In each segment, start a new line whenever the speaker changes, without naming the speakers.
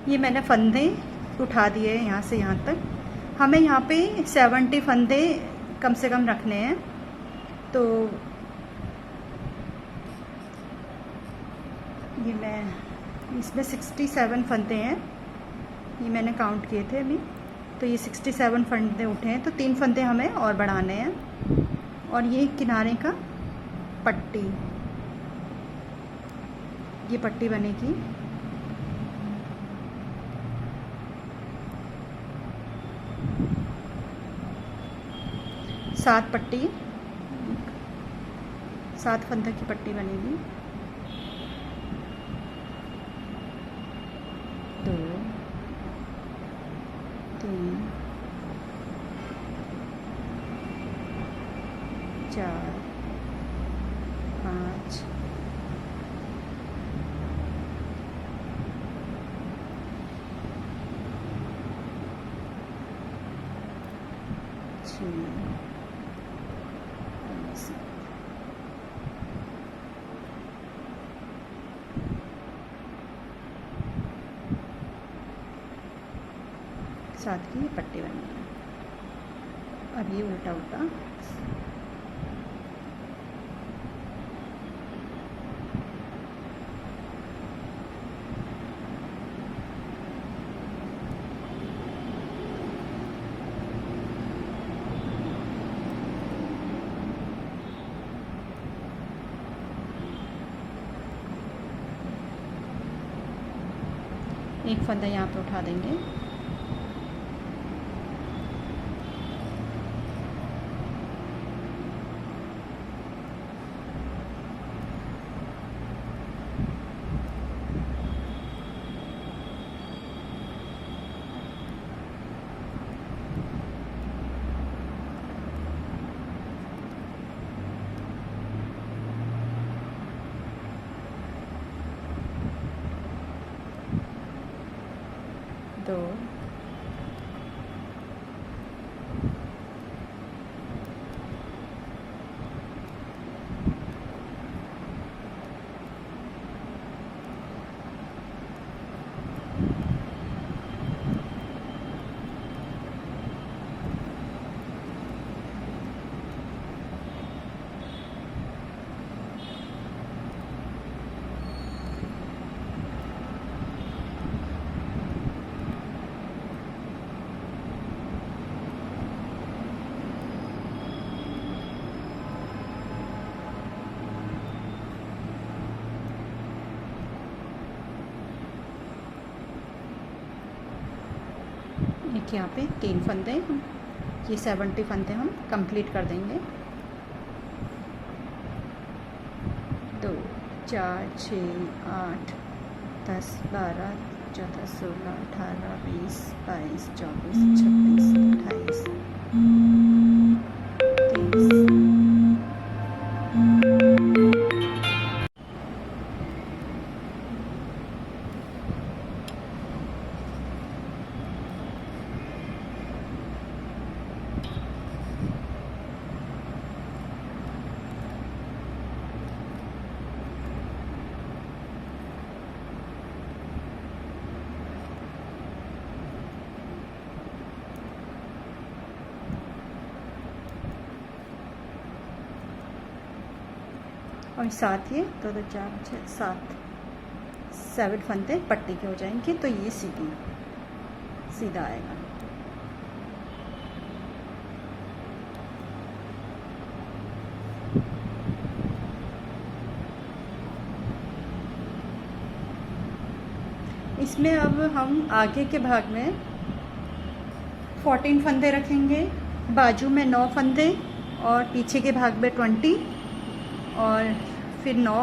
ये मैंने फंदे उठा दिए हैं यहाँ से यहाँ तक। हमें यहाँ पे 70 फंदे कम से कम रखने हैं। तो ये मैं इसमें 67 फंदे हैं, ये मैंने काउंट किए थे अभी। तो ये 67 फंदे उठे हैं, तो 3 फंदे हमें और बढ़ाने हैं। और ये किनारे का पट्टी, ये पट्टी बनेगी। सात पट्टी, 7 फंदे की पट्टी बनेगी। 2 3 4 5 6 साथ की पट्टी बनी है। अब ये उल्टा उल्टा एक फंदा यहाँ पे उठा देंगे। दो एक यहाँ पे 3 फंदे, ये 70 फंदे हम कंप्लीट कर देंगे। 2 4 6 8 10 12 14 16 18 20 22 24 26 28 30। और साथ ये 2 2 4 6 7 7 फंदे पट्टी के हो जाएंगे। तो ये सीधा आएगा। इसमें अब हम आगे के भाग में 14 फंदे रखेंगे, बाजू में 9 फंदे और पीछे के भाग में 20 और फिर 9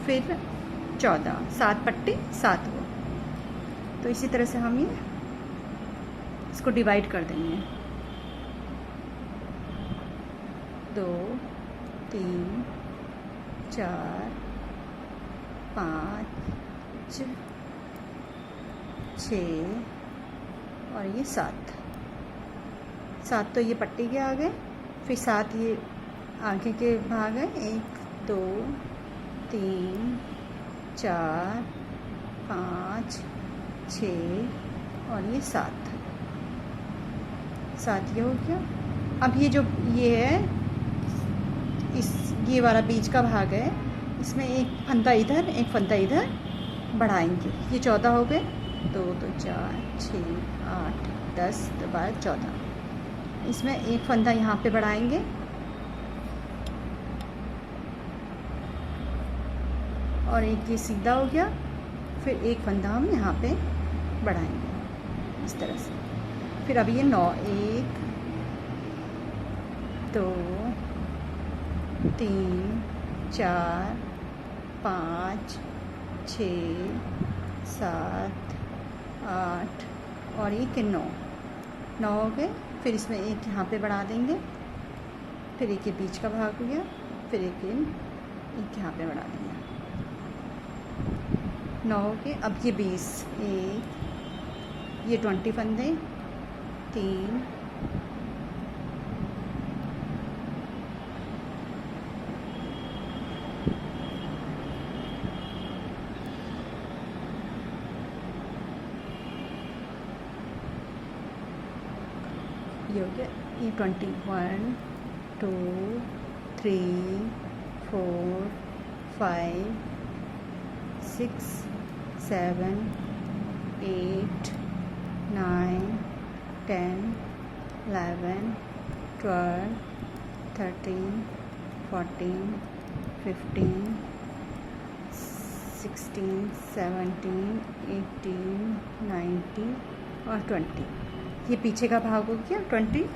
फिर 14, 7 पट्टी 7 वो। तो इसी तरह से हम ये इसको डिवाइड कर देंगे। 2 3 4 5 6 और ये 7 तो ये पट्टी के आ गए। फिर 7 ये आगे के भाग है। 1 2 3 4 5 6 और ये 7 ये हो गया। अब ये जो ये है ये वाला बीच का भाग है, इसमें एक फंदा इधर एक फंदा इधर बढ़ाएंगे। ये 14 हो गए, 2 2 4 6 8 10 12 14। इसमें एक फंदा यहाँ पे बढ़ाएंगे और एक ये सीधा हो गया, फिर एक फंदा हम यहाँ पे बढ़ाएंगे इस तरह से। फिर अब ये 9 1 2 3 4 5 6 7 8 और एक 9 हो गए। फिर इसमें एक यहाँ पे बढ़ा देंगे, फिर एक ये बीच का भाग हो गया, फिर एक यहाँ पे बढ़ा देंगे। 9 हो गए। अब ये 20 ये 20 फंदे 3 ये हो गया। ये 21 2 3 4 5 6 7 8 9 10 11 12 13 14 15 16 17 18 19 और 20। ये पीछे का भाग हो गया 20।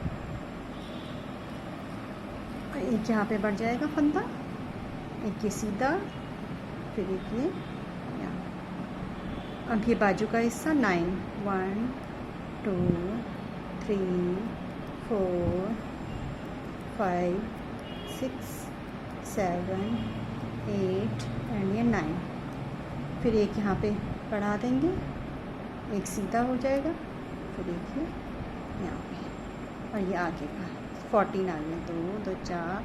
एक यहाँ पे बढ़ जाएगा फंदा, एक ये सीधा, फिर एक ये यहाँ। अब ये बाजू का हिस्सा 9 1 2 3 4 5 6 7 8 एंड ये 9। फिर एक यहाँ पे बढ़ा देंगे, एक सीधा हो जाएगा, फिर एक ये यहाँ पे और ये आगे का 14 आ गया। 2 2 4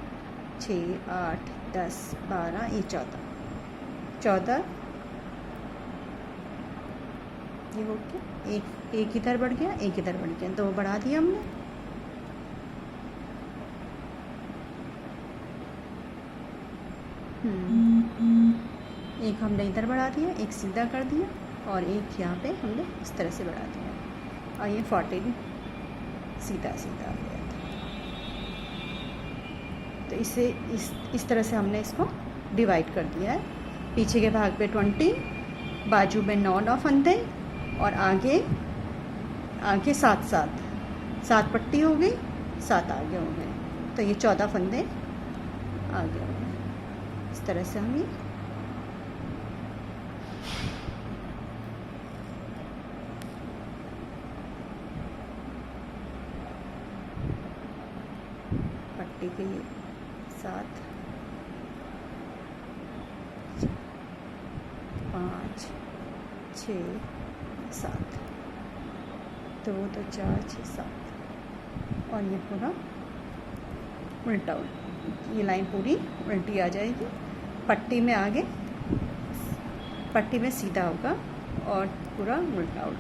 6 8 10 12 ये 14 ये हो गया। एक इधर बढ़ गया, एक इधर बढ़ गया, 2 बढ़ा दिया हमने। एक हमने इधर बढ़ा दिया, एक सीधा कर दिया और एक यहाँ पे हमने इस तरह से बढ़ा दिया और ये 14 सीधा आ गया। तो इसे इस तरह से हमने इसको डिवाइड कर दिया है। पीछे के भाग पे 20, बाजू में 9 फंदे और आगे 7 पट्टी हो गई, 7 आगे हो गए, तो ये 14 फंदे आगे हो गए। इस तरह से हम ये पट्टी के 7 5 6 7 2 2 4 6 7 और ये पूरा उल्टा ये लाइन पूरी उल्टी आ जाएगी। पट्टी में आगे पट्टी में सीधा होगा और पूरा उल्टा।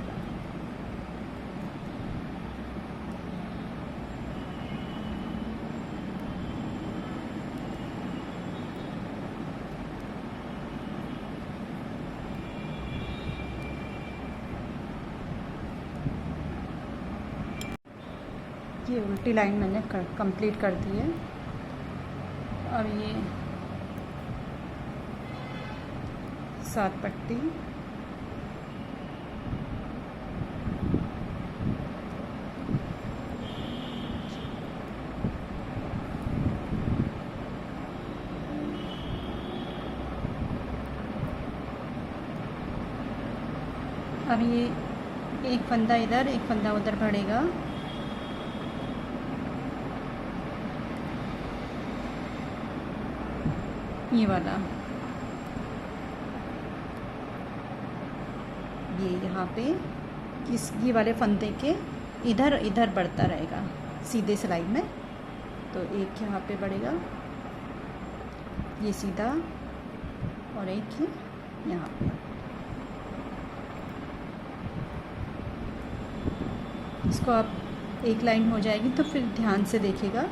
ये उल्टी लाइन मैंने कंप्लीट कर दी है। और ये 7 पट्टी अब ये एक फंदा इधर एक फंदा उधर बढ़ेगा। ये वाला ये यहाँ पे ये वाले फंदे के इधर बढ़ता रहेगा सीधे सिलाई में। तो एक यहाँ पे बढ़ेगा ये सीधा और एक ही यहाँ पे। इसको आप एक लाइन हो जाएगी तो फिर ध्यान से देखिएगा,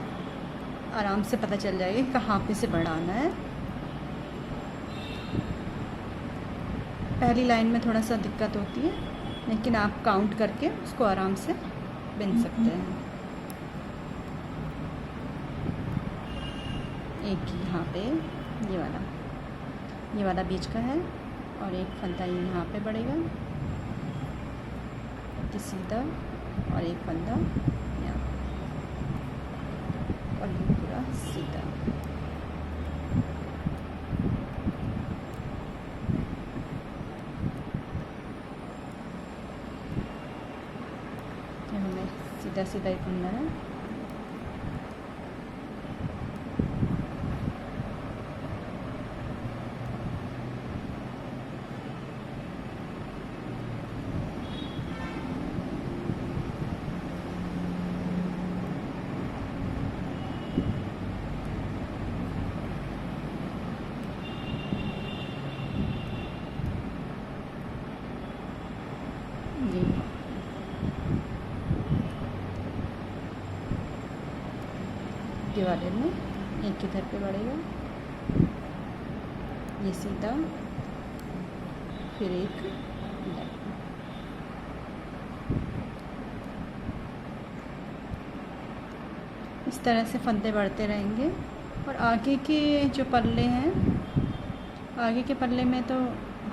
आराम से पता चल जाएगा कि कहाँ पे से बढ़ाना है। पहली लाइन में थोड़ा सा दिक्कत होती है, लेकिन आप काउंट करके उसको आराम से बिन सकते हैं। एक यहाँ पे ये वाला बीच का है और एक फंदा यहाँ पे बढ़ेगा, एक सीधा और एक फंदा यहाँ और ये पूरा सीधा। ये हमें सीधा सीधा ही फंदा है। ये वाले में एक इधर पे बढ़ेगा, ये सीधा, फिर एक इधर। इस तरह से फंदे बढ़ते रहेंगे। और आगे के जो पल्ले हैं, आगे के पल्ले में तो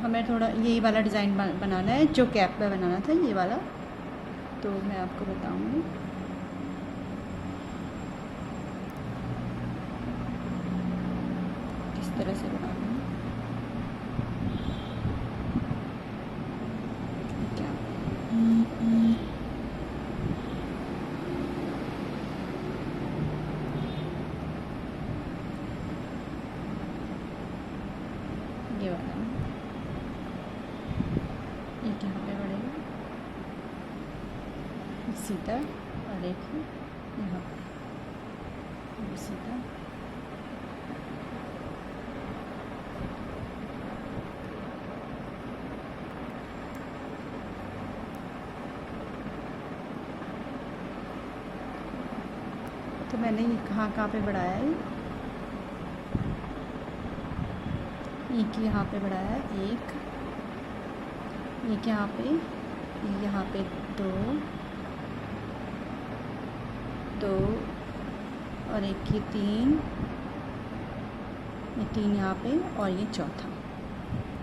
हमें थोड़ा यही वाला डिज़ाइन बनाना है जो कैप पे बनाना था, ये वाला। तो मैं आपको बताऊंगी। किस तरह से बनाना है। क्या ये वाला एक यहाँ पे बढ़ेगा सीधा और एक यहाँ पे सीधा। तो मैंने ये कहाँ पे बढ़ाया है, एक यहाँ पे बढ़ाया है, एक यहाँ पे दो और एक ये तीन यहाँ पे और ये चौथा,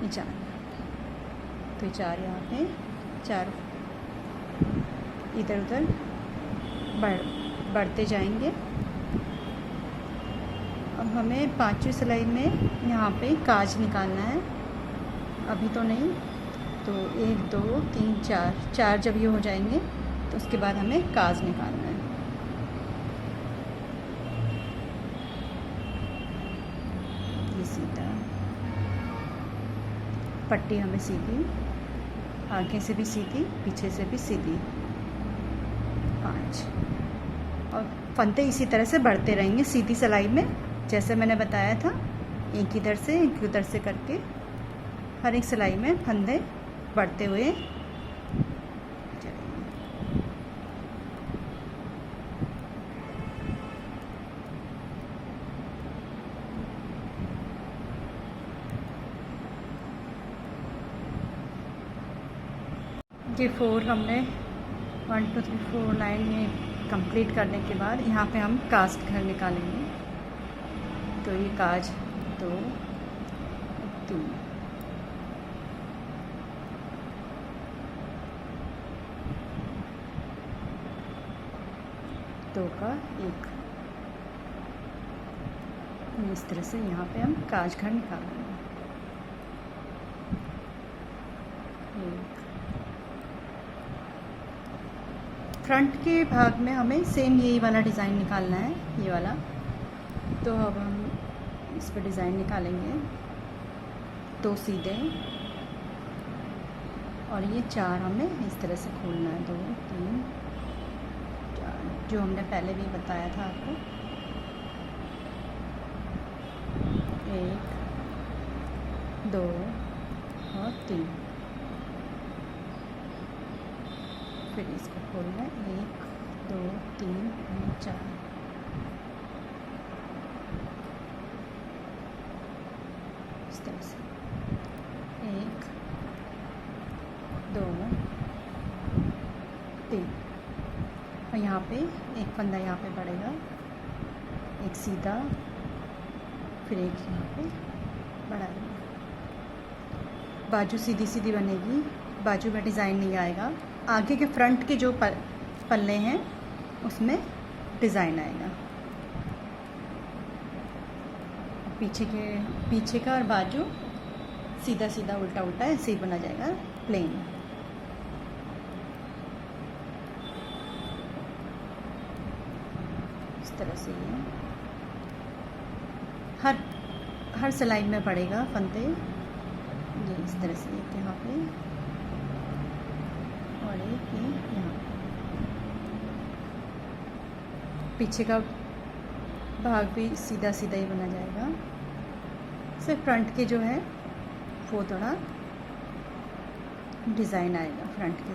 ये चार यहाँ पे। तो चार यहाँ पे, चार इधर उधर बढ़ते जाएंगे। अब हमें पांचवी सिलाई में यहाँ पे काज निकालना है, अभी तो नहीं। तो 1 2 3 4 जब ये हो जाएंगे तो उसके बाद हमें काज निकालना है। ये सीधा पट्टी हमें सीधी, आगे से भी सीधी, पीछे से भी सीधी, 5। और फंदे इसी तरह से बढ़ते रहेंगे सीधी सिलाई में, जैसे मैंने बताया था। एक इधर से एक उधर से करके हर एक सिलाई में फंदे बढ़ते हुए चलेंगे। ये 4 हमने 1 2 3 4 लाइन में कंप्लीट करने के बाद यहाँ पे हम कास्ट घर निकालेंगे। तो ये काज 2 3 2 का 1, इस तरह से यहाँ पे हम काज घर निकालेंगे। फ्रंट के भाग में हमें सेम यही वाला डिज़ाइन निकालना है, ये वाला। तो अब हम इस पर डिज़ाइन निकालेंगे। 2 सीधे और ये 4 हमें इस तरह से खोलना है। 2 3 4 जो हमने पहले भी बताया था आपको। 1 2 और 3। फिर इसको खोलना है, 1 2 3 और 4। इस तरह से 1 2 3 और यहाँ पे एक फंदा यहाँ पे पड़ेगा, एक सीधा, फिर एक यहाँ पे बढ़ाएंगे। बाजू सीधी सीधी बनेगी, बाजू में डिज़ाइन नहीं आएगा। आगे के फ्रंट के जो पल्ले हैं उसमें डिज़ाइन आएगा। पीछे का और बाजू सीधा सीधा उल्टा उल्टा ऐसे ही बना जाएगा, प्लेन। इस तरह से ये हर सिलाई में पड़ेगा फंदे, ये इस तरह से एक यहाँ पे और एक ये यहाँ। पीछे का भाग भी सीधा सीधा ही बना जाएगा, सिर्फ फ्रंट के जो है वो थोड़ा डिज़ाइन आएगा फ्रंट के।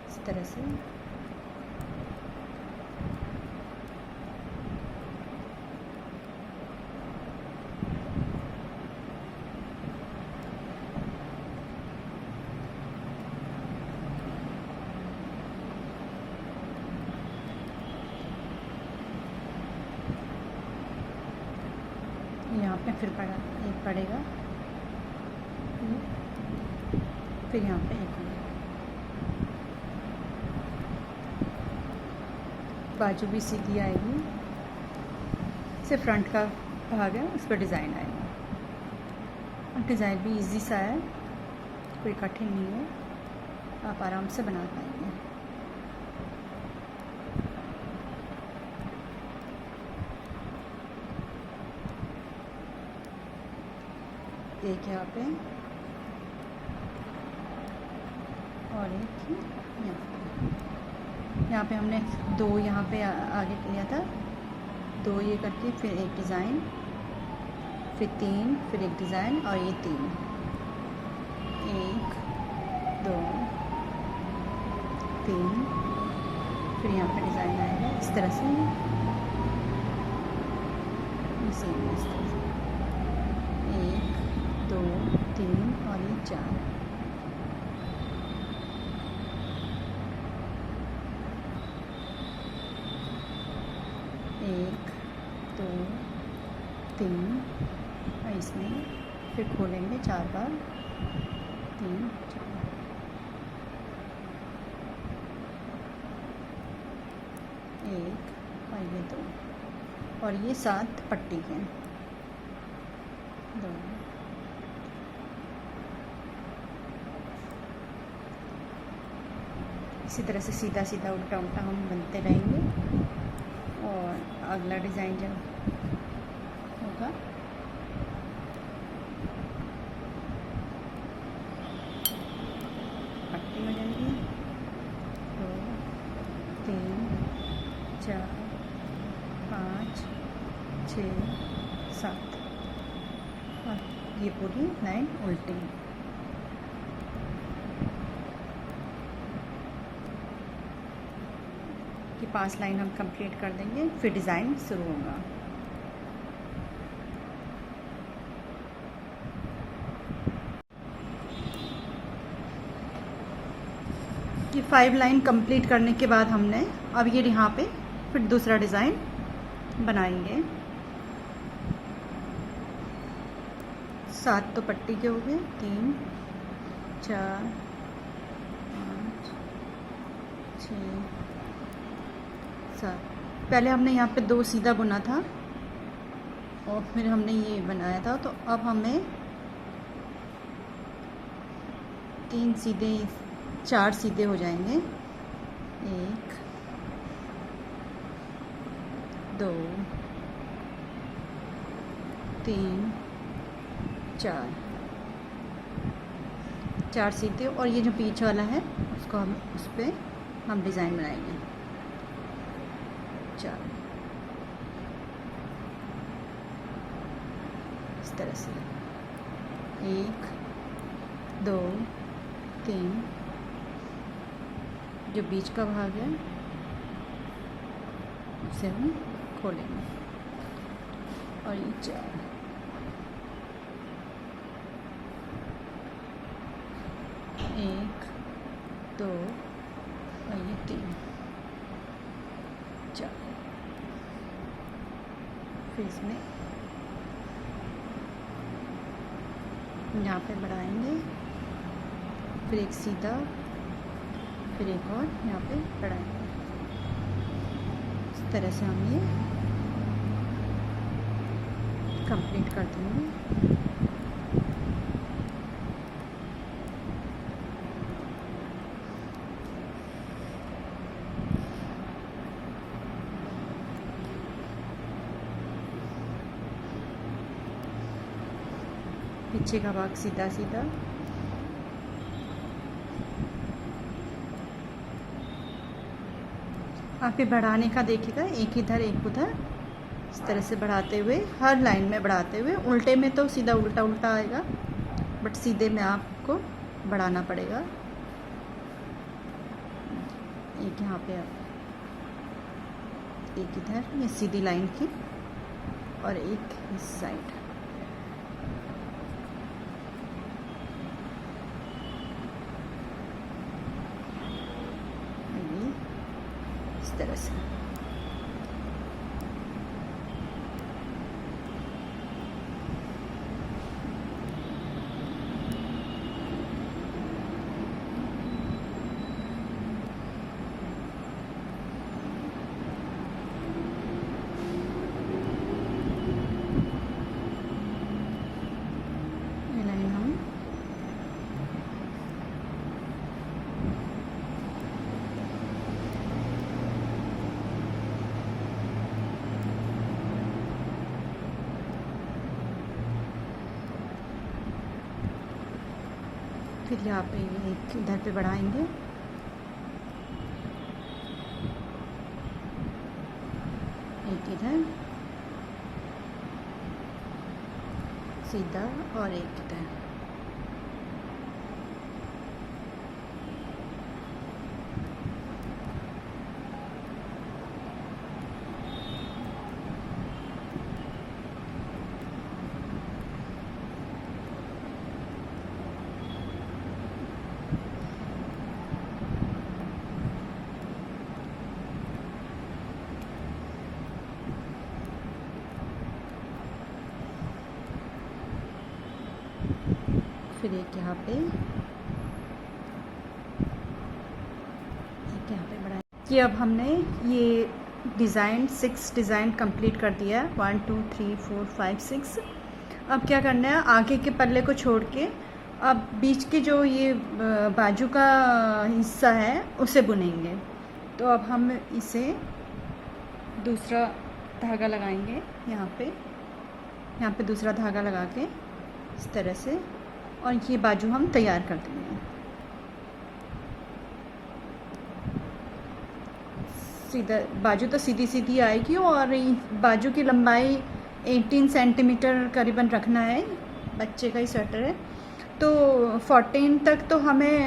इस तरह से यहाँ पे फिर एक पड़ेगा, फिर यहाँ पे एक पड़ेगा। बाजू भी सीधी आएगी, सिर्फ फ्रंट का भाग है उस पर डिज़ाइन आएगा। और डिज़ाइन भी इजी सा है, कोई कठिन नहीं है, आप आराम से बना पाएंगे। एक यहाँ पे और एक यहाँ पे हमने 2 यहाँ पे आगे किया था, 2 ये करके फिर एक डिज़ाइन, फिर 3, फिर एक डिज़ाइन और ये 3, 1 2 3, फिर यहाँ पे डिज़ाइन आएगा इस तरह से, इस तरह से 1 2 3 और ये 4। एक 2 3 और इसमें फिर खोलेंगे 4 बार, 3 4, एक और ये 2 और ये 7 पट्टी के 2। इसी तरह से सीधा सीधा उल्टा उल्टा हम बनते रहेंगे और अगला डिज़ाइन जब होगा पट्टी हो जाएगी। 2 3 4 5 6 7 और ये पूरी लाइन उल्टी। कि 5 लाइन हम कंप्लीट कर देंगे, फिर डिज़ाइन शुरू होगा। ये 5 लाइन कंप्लीट करने के बाद हमने अब ये यहाँ पे फिर दूसरा डिज़ाइन बनाएंगे। 7 तो पट्टी के हो गए, 3 4 5 6 7। पहले हमने यहाँ पे 2 सीधा बुना था और फिर हमने ये बनाया था, तो अब हमें 3 सीधे 4 सीधे हो जाएंगे। 1 2 3 4 सीधे और ये जो पीछे वाला है उसको हम उस पर हम डिज़ाइन बनाएंगे। 4 इस तरह से 1 2 3, जो बीच का भाग है उसे हम खोलेंगे और ये 4, 1 2 और ये 3 4। फिर इसमें यहाँ पे बढ़ाएंगे, फिर एक सीधा, फिर एक और यहाँ पे बढ़ाएंगे। इस तरह से हम ये कंप्लीट कर देंगे। पीछे का भाग सीधा सीधा, आप ये बढ़ाने का देखिएगा, एक इधर एक उधर, इस तरह से बढ़ाते हुए, हर लाइन में बढ़ाते हुए। उल्टे में तो सीधा उल्टा उल्टा आएगा, बट सीधे में आपको बढ़ाना पड़ेगा। एक यहाँ पे, एक इधर ये सीधी लाइन की, और एक इस साइड। इस तरह से ये लाइन हम फिर यहाँ पे एक इधर पे बढ़ाएंगे, एक इधर सीधा और एक इधर। फिर एक यहाँ पे, बढ़ाया। कि अब हमने ये डिज़ाइन 6 डिज़ाइन कंप्लीट कर दिया है, 1 2 3 4 5 6। अब क्या करना है, आगे के पल्ले को छोड़ के अब बीच के जो ये बाजू का हिस्सा है उसे बुनेंगे। तो अब हम इसे दूसरा धागा लगाएंगे यहाँ पे दूसरा धागा लगा के इस तरह से, और ये बाजू हम तैयार कर देंगे। सीधा बाजू तो सीधी सीधी आएगी, और बाजू की लंबाई 18 सेंटीमीटर करीबन रखना है। बच्चे का ही स्वेटर है तो 14 तक तो हमें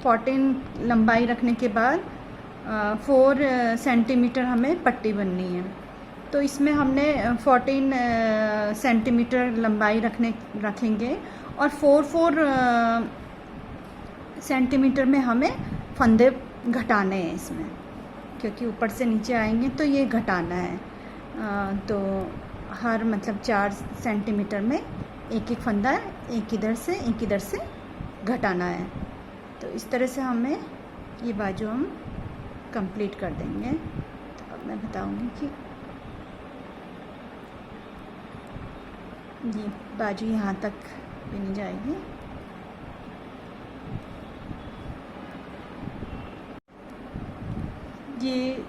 14 लंबाई रखने के बाद 4 सेंटीमीटर हमें पट्टी बननी है। तो इसमें हमने 14 सेंटीमीटर लंबाई रखेंगे, और 4 सेंटीमीटर में हमें फंदे घटाने हैं इसमें, क्योंकि ऊपर से नीचे आएंगे तो ये घटाना है। तो हर मतलब 4 सेंटीमीटर में एक एक फंदा, एक इधर से घटाना है। तो इस तरह से हमें ये बाजू हम कंप्लीट कर देंगे। तो अब मैं बताऊंगी कि ये बाजू यहाँ तक बिनी जाएगी। ये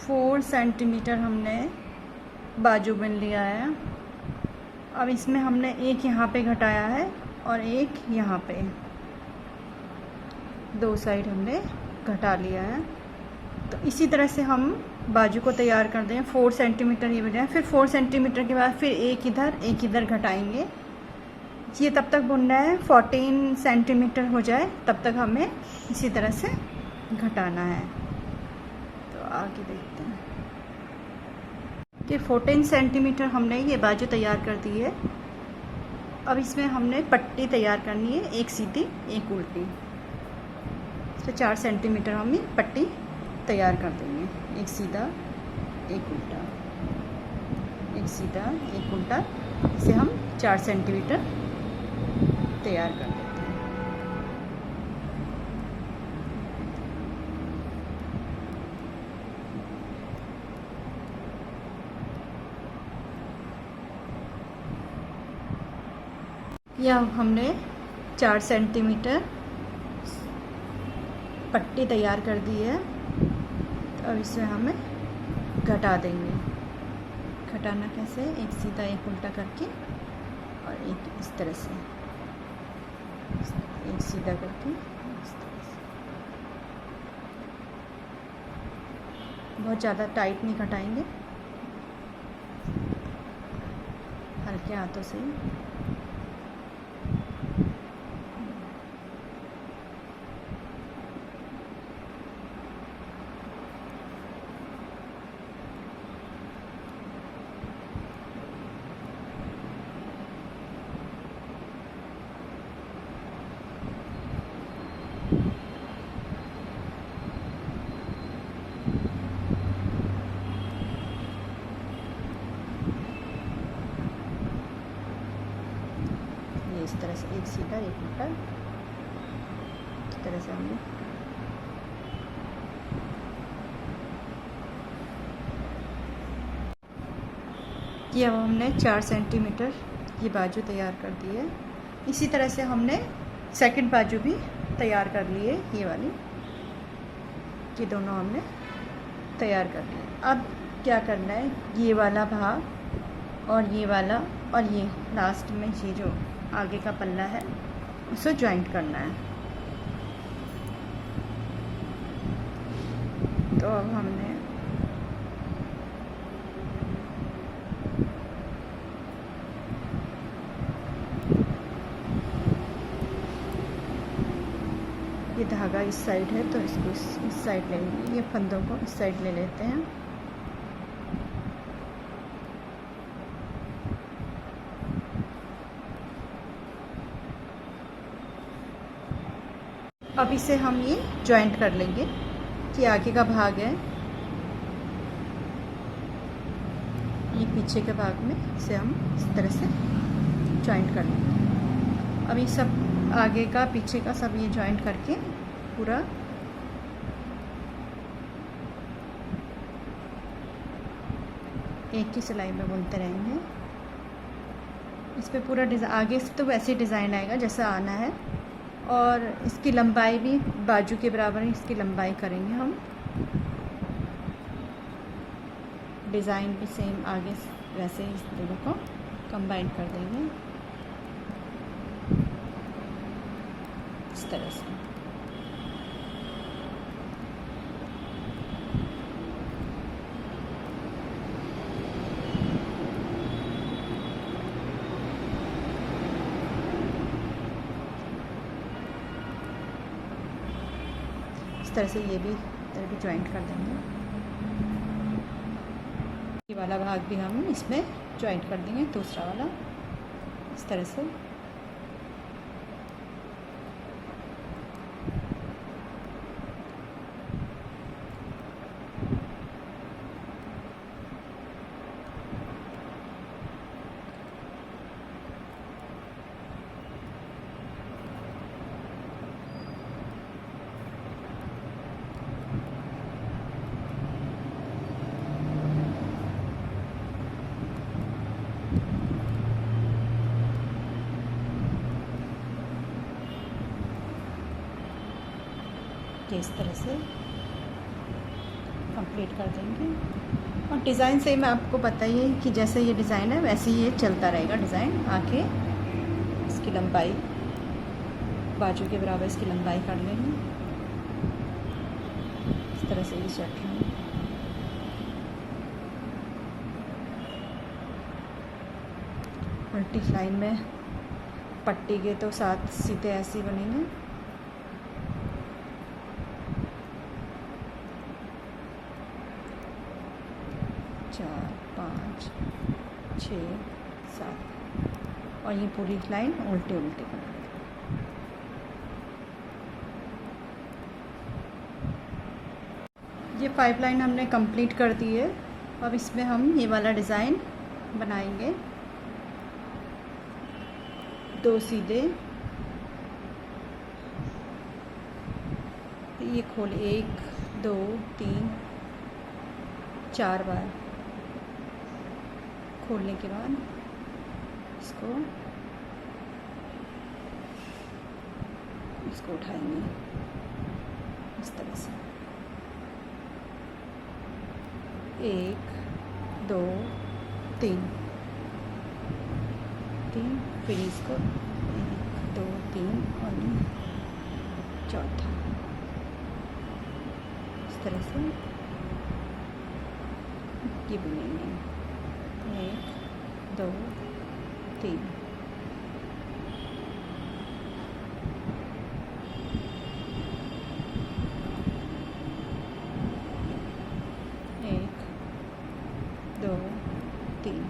4 सेंटीमीटर हमने बाजू बुन लिया है। अब इसमें हमने एक यहाँ पे घटाया है और एक यहाँ पे, 2 साइड हमने घटा लिया है। तो इसी तरह से हम बाजू को तैयार कर दें। 4 सेंटीमीटर ये बजाय, फिर 4 सेंटीमीटर के बाद फिर एक इधर घटाएंगे। ये तब तक बुनना है 14 सेंटीमीटर हो जाए, तब तक हमें इसी तरह से घटाना है। तो आगे देखते हैं कि 14 सेंटीमीटर हमने ये बाजू तैयार कर दी है। अब इसमें हमने पट्टी तैयार करनी है, एक सीधी एक उल्टी। इस पर 4 सेंटीमीटर हम पट्टी तैयार कर देंगे, एक सीधा एक उल्टा, एक सीधा एक उल्टा। इसे हम 4 सेंटीमीटर तैयार कर देते हैं। यह हमने 4 सेंटीमीटर पट्टी तैयार कर दी है। तो अब इसे हमें घटा देंगे। घटाना कैसे, एक सीधा एक उल्टा करके और एक इस तरह से, एक सीधा करके इस तरह से। बहुत ज़्यादा टाइट नहीं घटाएंगे, हल्के हाथों से। इस तरह से एक सीधा एक उल्टा, इस तरह से हमने ये अब हमने 4 सेंटीमीटर ये बाजू तैयार कर दी है। इसी तरह से हमने सेकंड बाजू भी तैयार कर ली है, ये वाली, ये दोनों हमने तैयार कर लिए। अब क्या करना है, ये वाला भाग और ये वाला और ये लास्ट में ये जो आगे का पल्ला है उसे जॉइंट करना है। तो अब हमने ये धागा इस साइड है तो इसको इस साइड ले लेंगे, ये फंदों को इस साइड ले लेते हैं। अब इसे हम ये जॉइंट कर लेंगे कि आगे का भाग है ये पीछे के भाग में इसे हम इस तरह से जॉइंट कर लेंगे। अब ये सब आगे का पीछे का सब ये जॉइंट करके पूरा एक ही सिलाई में बुनते रहेंगे। इस पे पूरा डिज़ाइन आगे से तो वैसे डिज़ाइन आएगा जैसा आना है, और इसकी लंबाई भी बाजू के बराबर इसकी लंबाई करेंगे हम। डिज़ाइन भी सेम आगे वैसे इस दोनों को कंबाइन कर देंगे इस तरह से। इस तरह से ये भी इधर भी जॉइंट कर देंगे। ये वाला भाग भी हम इसमें जॉइंट कर देंगे, दूसरा वाला इस तरह से। इस तरह से कंप्लीट कर देंगे। और डिज़ाइन से मैं आपको बताइए कि जैसे ये डिज़ाइन है वैसे ही ये चलता रहेगा डिज़ाइन। आके इसकी लंबाई बाजू के बराबर इसकी लंबाई कर लेंगे इस तरह से ये सेट रहेंगे। उल्टी लाइन में पट्टी के तो 7 सीधे ऐसे ही बनेंगे। चार, 5, 6, 7 और ये पूरी लाइन उल्टे उल्टे बना। ये 5 लाइन हमने कंप्लीट कर दी है। अब इसमें हम ये वाला डिज़ाइन बनाएंगे। 2 सीधे, ये खोल 1, 2, 3, 4 बार खोलने के बाद इसको उठाएंगे इस तरह से। 1, 2, 3, फिर इसको 1, 2, 3 और चौथा इस तरह से ये बुनेंगे। 1, 2, 3 1, 2, 3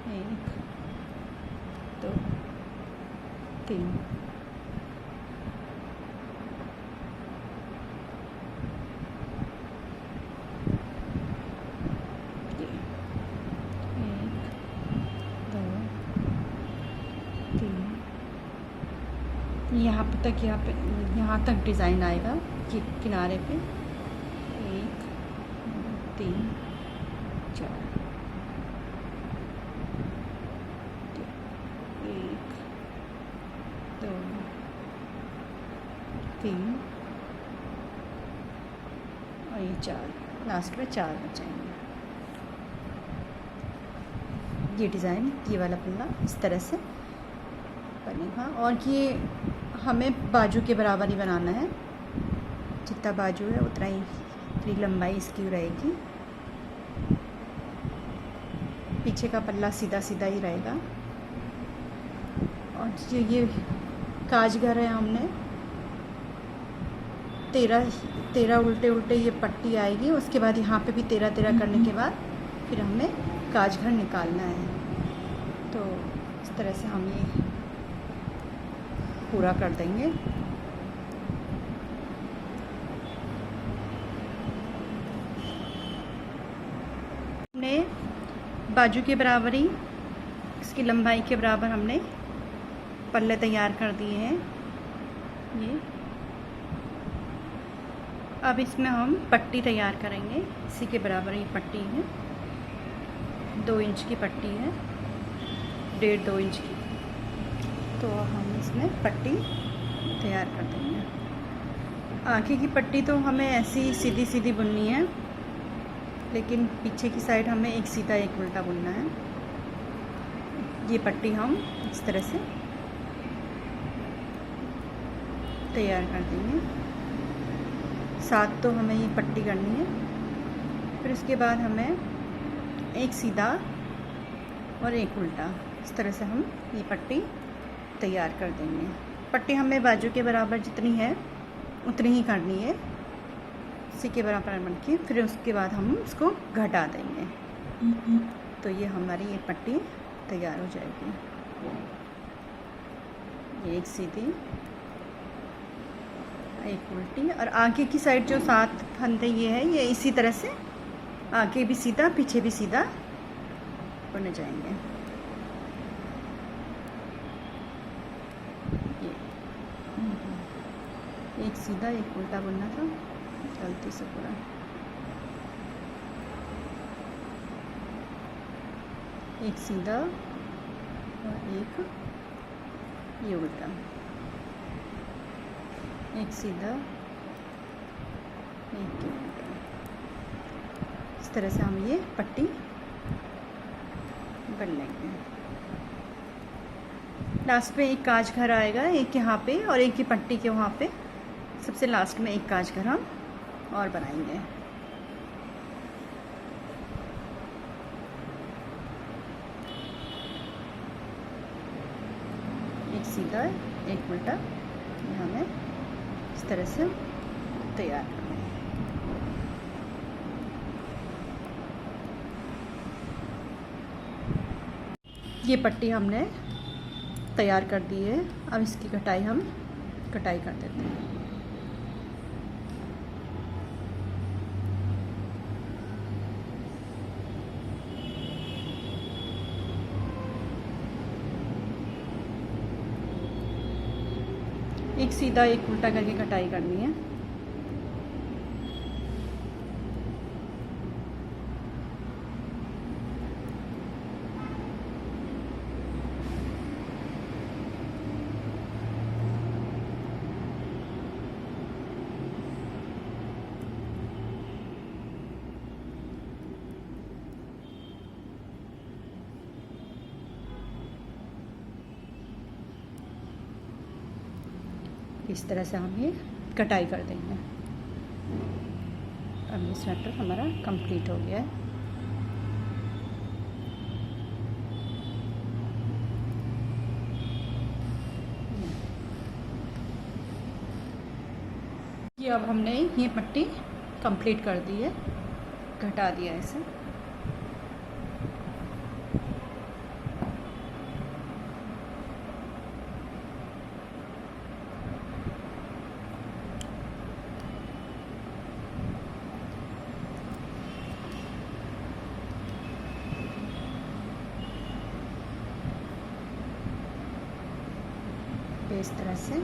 1, 2, 3 ये 1, 2, 3 यहाँ तक डिज़ाइन आएगा कि किनारे पे 1, 2, 3, 4 1, 2, 3 और ये 4 लास्ट में 4 बचाएंगे। ये डिज़ाइन ये वाला पल्ला इस तरह से बनेगा। और ये हमें बाजू के बराबर ही बनाना है। जितना बाजू है उतना ही पूरी लंबाई इसकी रहेगी। पीछे का पल्ला सीधा सीधा ही रहेगा। और ये काजगर है, हमने 13 उल्टे उल्टे ये पट्टी आएगी। उसके बाद यहाँ पे भी 13 करने के बाद फिर हमें काजगर निकालना है। तो इस तरह से हम ये पूरा कर देंगे। हमने बाजू के बराबर ही इसकी लंबाई के बराबर हमने पल्ले तैयार कर दिए हैं। ये अब इसमें हम पट्टी तैयार करेंगे। इसी के बराबर ये पट्टी है, 2 इंच की पट्टी है, 1.5-2 इंच की। तो हम इसमें पट्टी तैयार कर देंगे। आगे की पट्टी तो हमें ऐसी सीधी सीधी बुननी है, लेकिन पीछे की साइड हमें एक सीधा एक उल्टा बुनना है। ये पट्टी हम इस तरह से तैयार कर देंगे। 7 तो हमें ये पट्टी करनी है। फिर उसके बाद हमें एक सीधा और एक उल्टा इस तरह से हम ये पट्टी तैयार कर देंगे। पट्टी हमें बाजू के बराबर जितनी है उतनी ही करनी है, इसी के बराबर बन के फिर उसके बाद हम उसको घटा देंगे। तो ये हमारी ये पट्टी तैयार हो जाएगी। ये एक सीधी एक उल्टी। और आगे की साइड जो 7 फंदे ये है, ये इसी तरह से आगे भी सीधा पीछे भी सीधा बुने जाएंगे। एक सीधा एक उल्टा बुनना था गलती से पूरा। एक सीधा और एक ये उल्टा, एक सीधा एक ये उल्टा। इस तरह से हम ये पट्टी बन लेंगे। लास्ट में एक काज घर आएगा, एक यहाँ पे और एक ही पट्टी के वहाँ पे, सबसे लास्ट में एक काज घर हम और बनाएंगे। एक सीधा एक उल्टा, ये हमें इस तरह से तैयार करना है। ये पट्टी हमने तैयार कर दी है, अब इसकी कटाई कर देते हैं। एक सीधा एक उल्टा करके कटाई करनी है। इस तरह से हम ये कटाई कर देंगे। अब ये स्वेटर हमारा कंप्लीट हो गया है। ये अब हमने ये पट्टी कंप्लीट कर दी है, घटा दिया है इसे। इस तरह से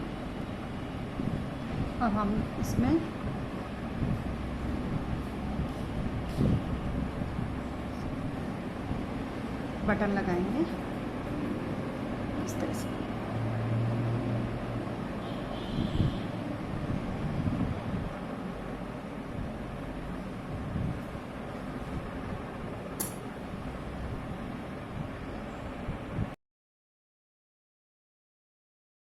अब हम इसमें बटन लगाएंगे इस तरह से।